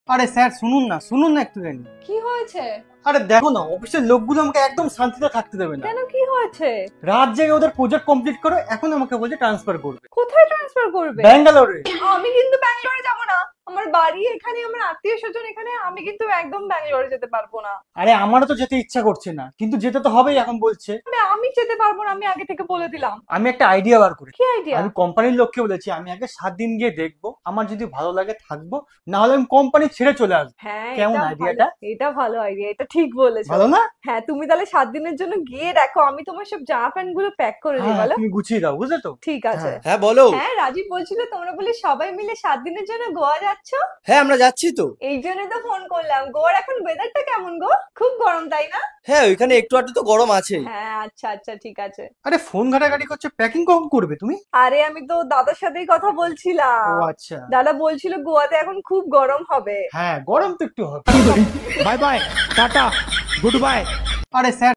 আরে স্যার শুনুন না একটুখানি। কি হয়েছে? আরে দেখো না, অফিসের লোকগুলো আমাকে একদম শান্তিতে থাকতে দেবে না। কেন, কি হয়েছে? রাত জেগে ওদের প্রজেক্ট কমপ্লিট করে এখন আমাকে বলছে ট্রান্সফার করবে কোথায় ট্রান্সফার করবে? ব্যাঙ্গালোরে। আমি কিন্তু ব্যাঙ্গালোরে যাব না। আমার বাড়ি এখানে, আমার আত্মীয় স্বজন এখানে, আমি কিন্তু একদম ব্যাঙ্গালোরে যেতে পারবো না। আরে আমারও তো যেতে ইচ্ছা করছে না, কিন্তু যেতে তো হবেই এখন বলছে। আমি যেতে পারবো না, আমি আগে থেকে বলে দিলাম। আমি একটা আইডিয়া বার করি। কি আইডিয়া? আমি কোম্পানির লোককে বলেছি আমি আগে 7 দিন গিয়ে দেখবো, আমার যদি ভালো লাগে থাকবো, না হলে আমি কোম্পানি ছেড়ে চলে আসবো। হ্যাঁ, কেমন আইডিয়াটা? এটা ভালো আইডিয়া, এটা ঠিক বলেছো। ভালো না? হ্যাঁ, তুমি তাহলে 7 দিনের জন্য গিয়ে দেখো, আমি তোমার সব জামা প্যান্ট গুলো প্যাক করে দিই। হ্যাঁ, বলো। তুমি গুছিয়ে দাও, বুঝলে তো? ঠিক আছে। হ্যাঁ। হ্যাঁ বলো। হ্যাঁ, রাজীব বলছিল তোমরা বলে সবাই মিলে 7 দিনের জন্য গোয়া যাচ্ছ। হ্যাঁ আমরা যাচ্ছি তো। এই জন্যই তো ফোন করলাম। গোয়ার এখন ওয়েদারটা কেমন গো? খুব গরম তাই না? হ্যাঁ ওইখানে একটু আধটু তো গরম আছে। হ্যাঁ, আচ্ছা আচ্ছা, ঠিক আছে। আরে ফোন ঘাটাঘাটি করছে, প্যাকিং কখন করবে তুমি? আরে আমি তো দাদার সাথেই কথা বলছিলাম। ও আচ্ছা। দাদা বলছিল গোয়াতে এখন খুব গরম হবে। হ্যাঁ, গরম তো একটু হবে। Bye bye, tata, good bye. আরে স্যার